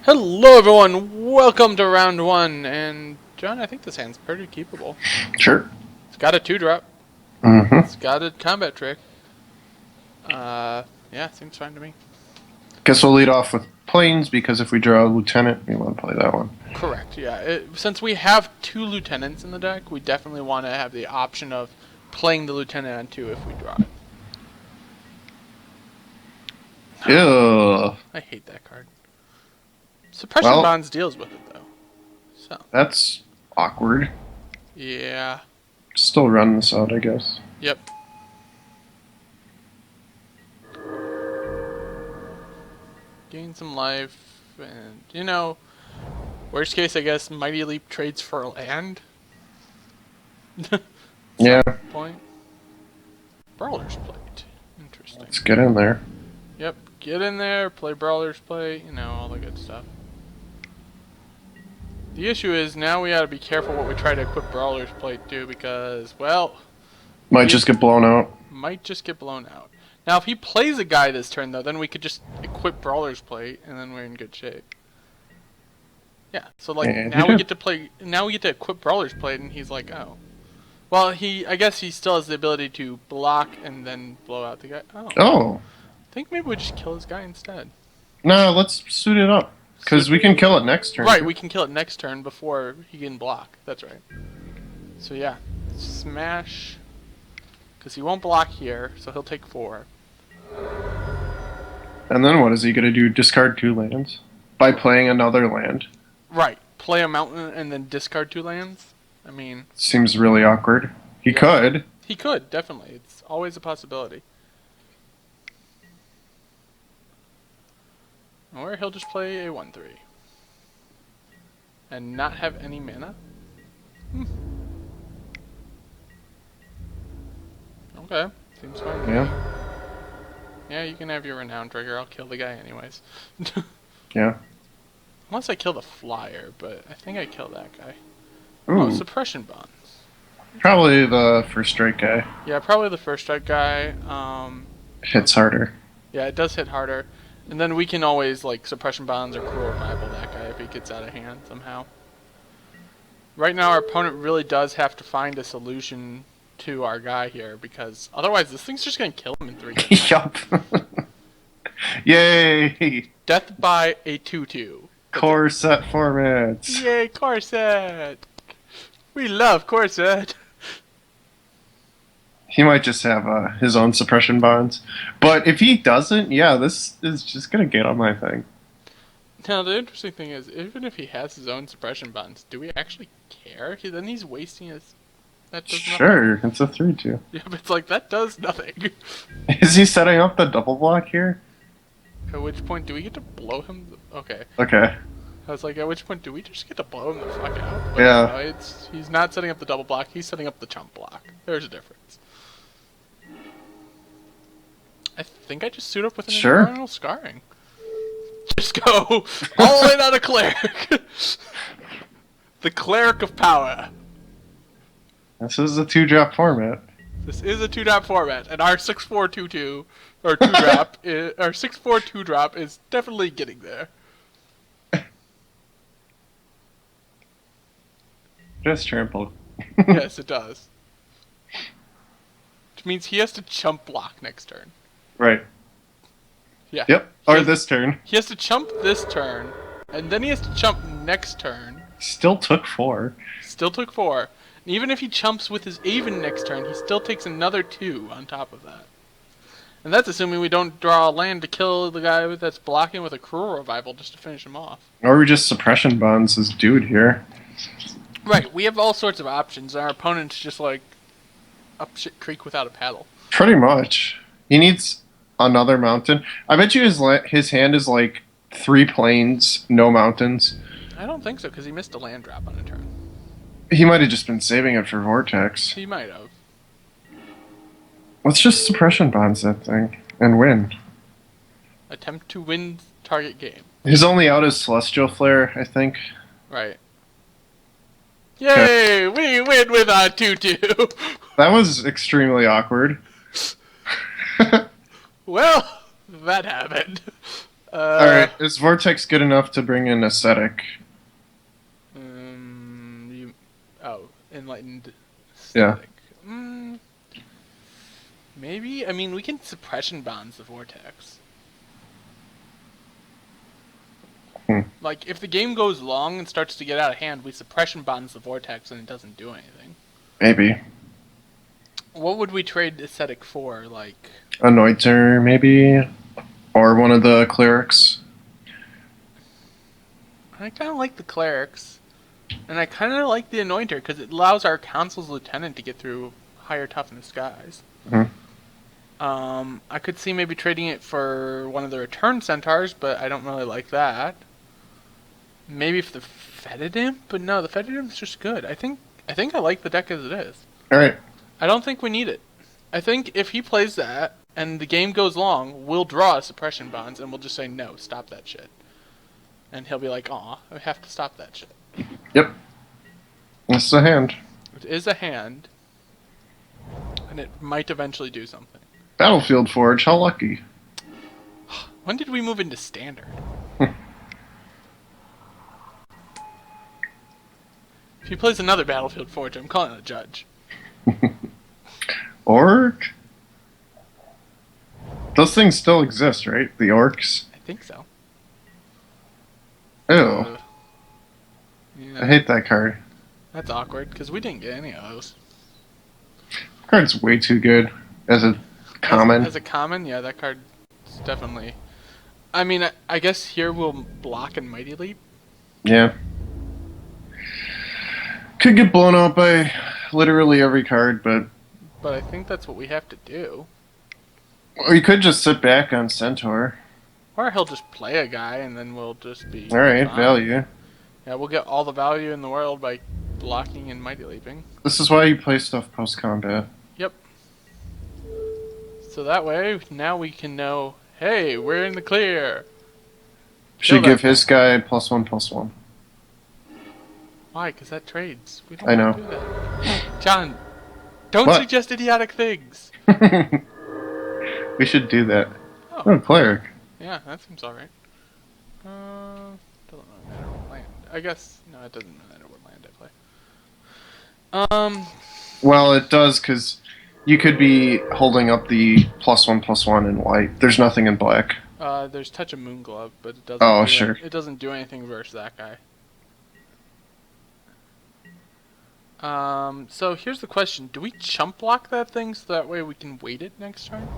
Hello everyone, welcome to round one, and John, I think this hand's pretty keepable. Sure. It's got a 2-drop, Mm-hmm. it's got a combat trick. Yeah, seems fine to me. Guess we'll lead off with planes, because if we draw a lieutenant, we want to play that one. Correct, yeah. Since we have 2 lieutenants in the deck, we definitely want to have the option of playing the lieutenant on 2 if we draw it. Ew. I hate that card. Suppression Bonds deals with it, though. So. That's awkward. Yeah. Still run this out, I guess. Yep. Gain some life, and, you know, worst case, I guess, Mighty Leap trades for a land. Yeah. Point. Brawler's Plate. Interesting. Let's get in there. Yep. Get in there, play Brawler's Plate, you know, all the good stuff. The issue is, now we gotta be careful what we try to equip Brawler's Plate to, because, well... Might just get blown out. Might just get blown out. Now, if he plays a guy this turn, though, then we could just equip Brawler's Plate, and then we're in good shape. Yeah, so, like, now we get to play... Now we get to equip Brawler's Plate, and he's like, oh. Well, I guess he still has the ability to block and then blow out the guy. Oh. I think maybe we just kill this guy instead. No, let's suit it up. Because we can kill it next turn. Right, we can kill it next turn before he can block. That's right. So, yeah. Smash... Because he won't block here, so he'll take 4. And then what is he going to do? Discard 2 lands? By playing another land? Right. Play a mountain and then discard 2 lands? I mean... Seems really awkward. He could. He could, definitely. It's always a possibility. Or he'll just play a 1-3. And not have any mana? Okay, seems fine. Yeah. Yeah, you can have your renown trigger. I'll kill the guy anyways. Yeah. Unless I kill the flyer, but I think I kill that guy. Ooh. Oh, suppression bonds. Probably the first strike guy. Yeah, probably the first strike guy. Hits harder. Yeah, it does hit harder. And then we can always, like, suppression bonds or cruel revival that guy if he gets out of hand somehow. Right now, our opponent really does have to find a solution to our guy here, because otherwise this thing's just gonna kill him in 3 hits. Yup. Yay! Death by a 2/2. Core set formats. Yay, core set! We love core set! He might just have his own suppression bonds. But if he doesn't, yeah, this is just gonna get on my thing. Now, the interesting thing is, even if he has his own suppression bonds, do we actually care? Then he's wasting his... That does nothing. Sure, it's a 3/2. Yeah, but it's like, that does nothing. Is he setting up the double block here? At which point, do we get to blow him? Okay. Okay. I was like, at which point, do we just get to blow him the fuck out? Like, Yeah. no, he's not setting up the double block, he's setting up the chump block. There's a difference. I think I just suit up with an Infernal Scarring. Just go all in on a cleric. The cleric of power. This is a 2-drop format. This is a 2-drop format, and our 6/4 2/2 or 2-drop, our 6/4 2-drop is definitely getting there. Just trample. Yes, it does. Which means he has to chump block next turn. Right. Yeah. Yep. Or this turn. He has to chump this turn, and then he has to chump next turn. Still took 4. Still took 4. And even if he chumps with his Aven next turn, he still takes another 2 on top of that. And that's assuming we don't draw a land to kill the guy that's blocking with a Cruel Revival just to finish him off. Or we just suppression bonds this dude here. Right, we have all sorts of options. Our opponent's just like up shit creek without a paddle. Pretty much. He needs another mountain. I bet you his hand is like 3 plains, no mountains. I don't think so, because he missed a land drop on a turn. He might have just been saving it for Vortex. He might have. Let's just suppression bonds that thing and win. Attempt to win target game. His only out is Celestial Flare, I think. Right. Yay! We win with a 2/2! That was extremely awkward. Well, that happened. Alright, is Vortex good enough to bring in Ascetic? Enlightened Yeah. static. Maybe. I mean, we can suppression bonds the vortex. Like, if the game goes long and starts to get out of hand, we suppression bonds the vortex and it doesn't do anything. Maybe. What would we trade Ascetic for? Like, Anointer, maybe? Or one of the clerics? I kind of like the clerics. And I kind of like the Anointer because it allows our Council's Lieutenant to get through higher toughness guys. Mm-hmm. I could see maybe trading it for one of the Return Centaurs, but I don't really like that. Maybe for the Fetid Imp, but no, the Fetid Imp's just good. I think I like the deck as it is. Alright. I don't think we need it. I think if he plays that and the game goes long, we'll draw suppression bonds and we'll just say no, stop that shit. And he'll be like, aw, I have to stop that shit. Yep. That's the hand. It is a hand, and it might eventually do something. Battlefield Forge, how lucky. When did we move into standard? If he plays another Battlefield Forge, I'm calling a judge. Orc? Those things still exist, right? The orcs? I think so. Ew. Yeah, I hate that card. that's awkward, because we didn't get any of those. Card's way too good as a common. As a common, yeah, that card's definitely... I mean, I guess here we'll block and Mighty Leap. Yeah. Could get blown out by literally every card, but... But I think that's what we have to do. Or you could just sit back on Centaur. Or he'll just play a guy, and then we'll just be... Alright, fine. value. Yeah, we'll get all the value in the world by blocking and Mighty Leaping. This is why you play stuff post-combat. Yep. So that way, now we can know, hey, we're in the clear. Should give his guy +1/+1. Why? Because that trades. We don't I know. want to do that. John, don't What? suggest idiotic things. We should do that. Oh, Cleric. yeah, that seems alright. Doesn't really matter what land. I guess, no, it doesn't matter what land I play. Well, it does, because you could be holding up the +1/+1 in white. There's nothing in black. There's Touch of Moonglove, but it doesn't. Oh, do sure. It doesn't do anything versus that guy. So here's the question: do we chump block that thing so that way we can wait it next turn?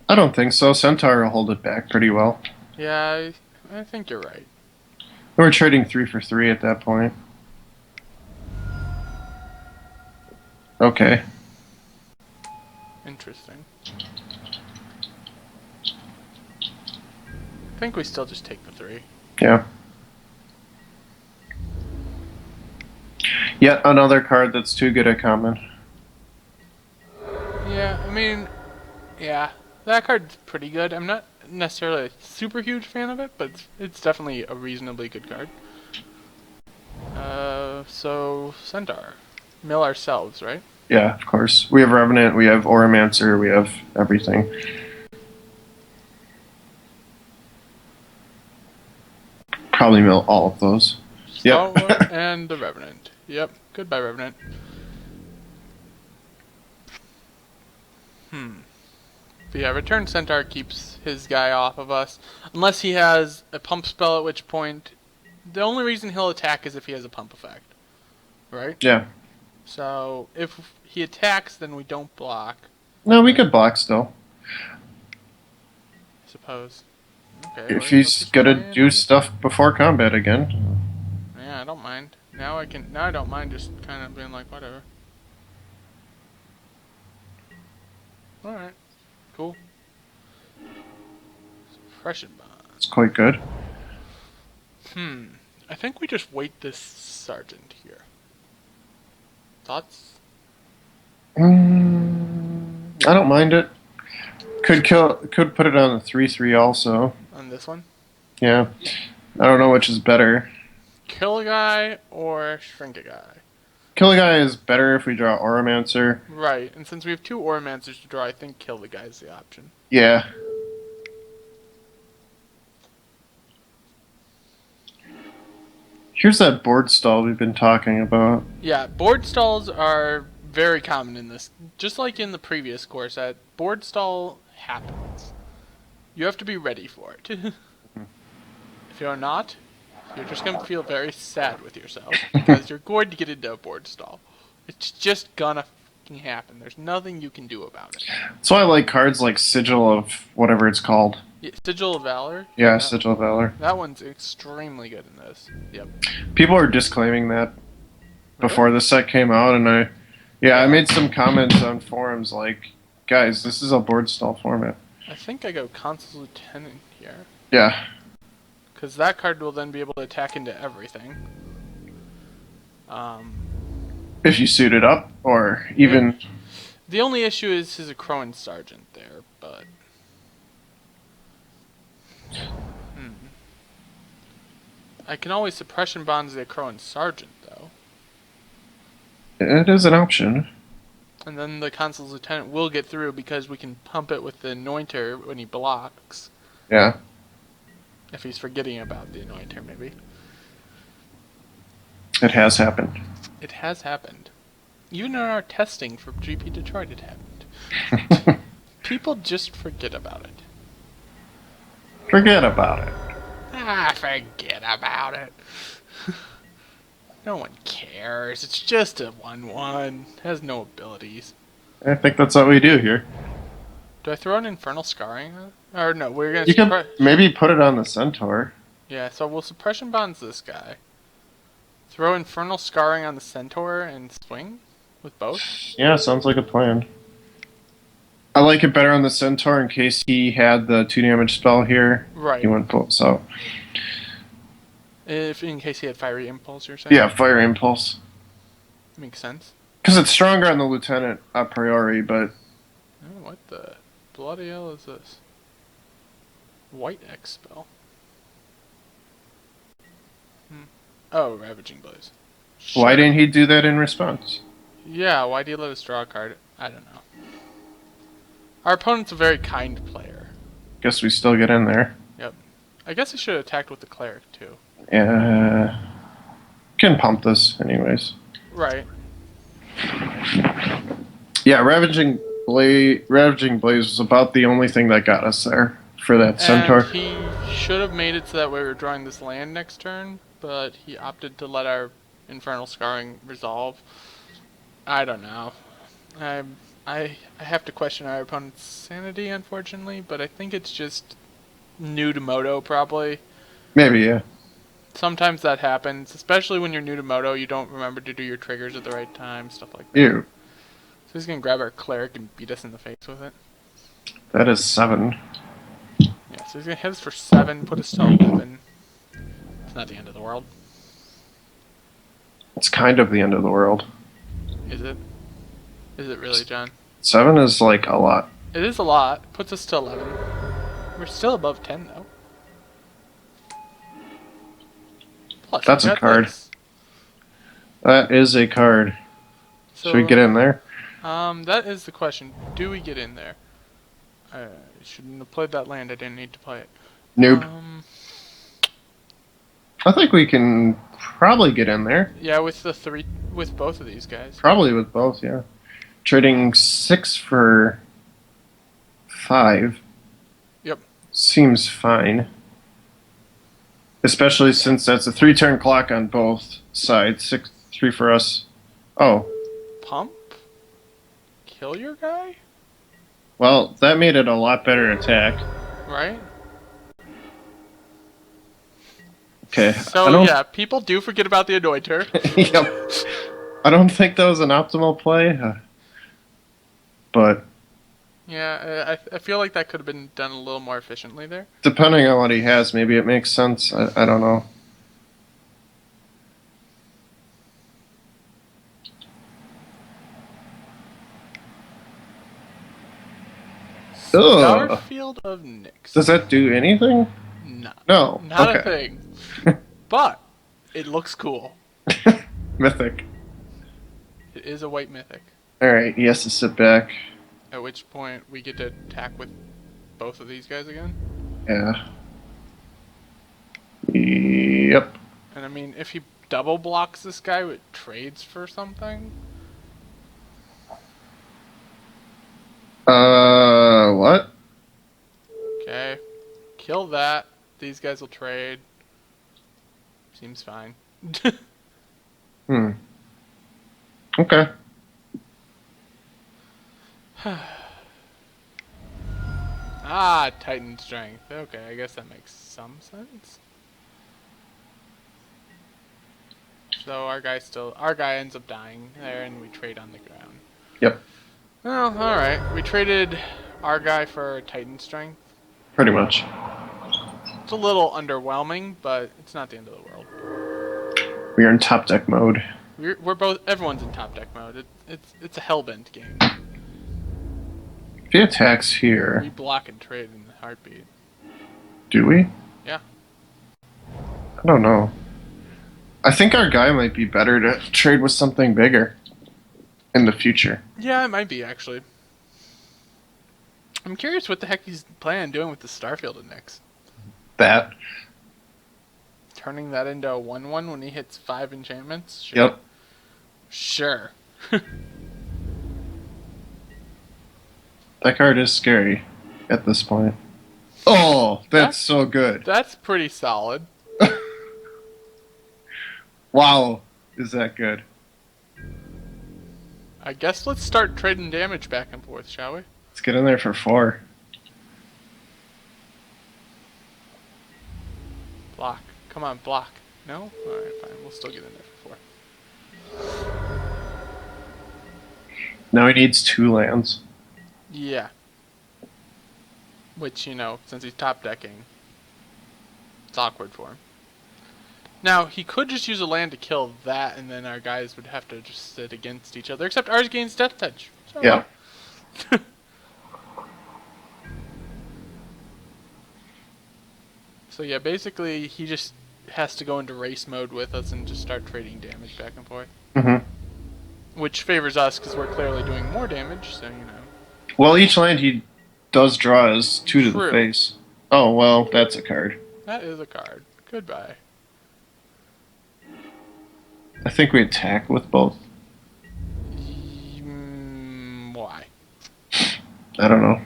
I don't think so. Centaur will hold it back pretty well. Yeah, I think you're right. We're trading 3 for 3 at that point. Okay. Interesting. I think we still just take the 3. Yeah. Yet another card that's too good at common. Yeah, I mean, yeah, that card's pretty good. I'm not necessarily a super huge fan of it, but it's definitely a reasonably good card. So Centaur, mill ourselves, right? Yeah, of course. We have Revenant, we have Oromancer, we have everything. Probably mill all of those. Yep. Stalwart and the Revenant. Yep. Goodbye, Revenant. But yeah, Return Centaur keeps his guy off of us. Unless he has a pump spell, at which point... The only reason he'll attack is if he has a pump effect. Right? Yeah. So, if he attacks, then we don't block. No, we could block still. I suppose. Okay. If he's gonna do stuff before combat again. Yeah, I don't mind. Now I don't mind just kind of being like, whatever. Alright. Cool. Suppression bond. It's quite good. I think we just wait this sergeant here. Thoughts? I don't mind it. Could put it on the 3/3 also. On this one? Yeah. I don't know which is better. Kill a guy or shrink a guy? Kill a guy is better if we draw Oromancer. Right, and since we have 2 Oromancers to draw, I think kill the guy is the option. Yeah. Here's that board stall we've been talking about. Yeah, board stalls are very common in this. Just like in the previous core set, board stall happens. You have to be ready for it. If you're not, you're just going to feel very sad with yourself because you're going to get into a board stall. It's just gonna fucking happen. There's nothing you can do about it. That's why I like cards like Sigil of whatever it's called. Yeah, Sigil of Valor? Yeah, Sigil of Valor. That one's extremely good in this. Yep. People are disclaiming that before the set came out, and I made some comments on forums like, guys, this is a board stall format. I think I go Consul's Lieutenant here. Yeah. Because that card will then be able to attack into everything. If you suit it up, or even... The only issue is his Crowan Sergeant there, but... I can always Suppression Bonds the Crowan Sergeant, though. It is an option. And then the Consul's Lieutenant will get through because we can pump it with the Anointer when he blocks. Yeah. If he's forgetting about the Anointer, maybe. It has happened. It has happened. Even in our testing for GP Detroit, it happened. People just forget about it. Forget about it. Forget about it. No one cares. It's just a 1/1. It has no abilities. I think that's what we do here. Do I throw an Infernal Scarring? Or no, we're gonna. You can maybe put it on the Centaur. Yeah, so we'll Suppression Bonds this guy. Throw Infernal Scarring on the Centaur and swing with both? Yeah, sounds like a plan. I like it better on the Centaur in case he had the 2 damage spell here. Right. He went full, so. If in case he had Fiery Impulse, you're saying? Yeah, Fire Impulse. Makes sense. Because it's stronger on the Lieutenant a priori, but. Oh, what the bloody hell is this? White X spell. Oh, Ravaging Blaze. Why didn't he do that in response? Yeah, why do you let us draw a card? I don't know. Our opponent's a very kind player. Guess we still get in there. Yep. I guess I should have attacked with the Cleric, too. Yeah. Can pump this, anyways. Right. Yeah, Ravaging Blaze was about the only thing that got us there for that Centaur. And he should have made it so that way we were drawing this land next turn, but he opted to let our Infernal Scarring resolve. I don't know. I have to question our opponent's sanity, unfortunately, but I think it's just new to Moto, probably. Maybe, yeah. Sometimes that happens, especially when you're new to Moto, you don't remember to do your triggers at the right time, stuff like that. Ew. So he's going to grab our Cleric and beat us in the face with it. That is 7. Yeah, so he's going to hit us for 7, put us to 11. It's not the end of the world. It's kind of the end of the world. Is it? Is it really, John? 7 is like a lot. It is a lot. Puts us to 11. We're still above 10, though. Plus, that's a card. This. That is a card. So, should we get in there? That is the question. Do we get in there? I shouldn't have played that land. I didn't need to play it. Nope. I think we can probably get in there. Yeah, with both of these guys. Probably with both, yeah. Trading 6 for 5. Yep. Seems fine. Especially since that's a 3-turn clock on both sides. 3 for us. Oh. Pump? Kill your guy? Well, that made it a lot better attack. Right? Okay. So, yeah, people do forget about the Anointer. Yep. I don't think that was an optimal play. But... Yeah, I feel like that could have been done a little more efficiently there. Depending on what he has, maybe it makes sense. I don't know. Starfield of Nyx. Does that do anything? No. No. Not a thing. But it looks cool. Mythic. It is a white mythic. Alright, he has to sit back. At which point we get to attack with both of these guys again. Yeah. Yep. And I mean, if he double blocks this guy with trades for something. What? Okay. Kill that. These guys will trade. Seems fine. Hmm. Okay. Ah, Titan strength. Okay, I guess that makes some sense. So our guy ends up dying there, and we trade on the ground. Yep. Well, all right. We traded our guy for Titan strength. Pretty much. It's a little underwhelming, but it's not the end of the world. We are in top deck mode. We're both. Everyone's in top deck mode. It's a hellbent game. If he attacks here, We block and trade in a heartbeat. do we? Yeah. I don't know. I think our guy might be better to trade with something bigger in the future. Yeah, it might be actually. I'm curious what the heck he's planning on doing with the Starfield Index. That. Turning that into a 1/1 when he hits 5 enchantments? Sure. Yep. Sure. That card is scary at this point. Oh, that's so good. That's pretty solid. Wow, is that good? I guess let's start trading damage back and forth, shall we? Let's get in there for 4. Block. Come on, block. No? Alright, fine. We'll still get in there for 4. Now he needs 2 lands. Yeah. Which, you know, since he's top decking, it's awkward for him. Now, he could just use a land to kill that, and then our guys would have to just sit against each other, except ours gains Death Touch. So, Yeah. So yeah, basically, he just has to go into race mode with us and just start trading damage back and forth. Mm-hmm. Which favors us, because we're clearly doing more damage, so, you know. Well, each land he does draw is 2 to the True. face. Oh, well, that's a card. That is a card. Goodbye. I think we attack with both. Why? I don't know.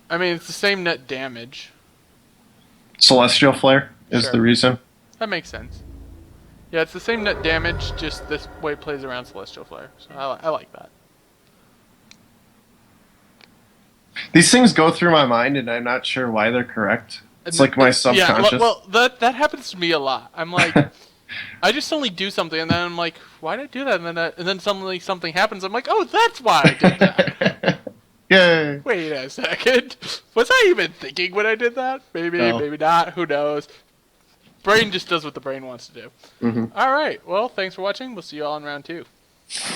I mean, it's the same net damage. Celestial Flare is Sure. the reason. That makes sense. Yeah, it's the same net damage, just this way it plays around Celestial Flare. So I like that. These things go through my mind, and I'm not sure why they're correct. It's like my subconscious. Yeah, well, that happens to me a lot. I'm like, I just suddenly do something, and then I'm like, why did I do that? And then suddenly something happens. I'm like, oh, that's why I did that. Yay! Wait a second. Was I even thinking when I did that? Maybe, No. maybe not. Who knows? Brain just does what the brain wants to do. Mm-hmm. All right. Well, thanks for watching. We'll see you all in round 2.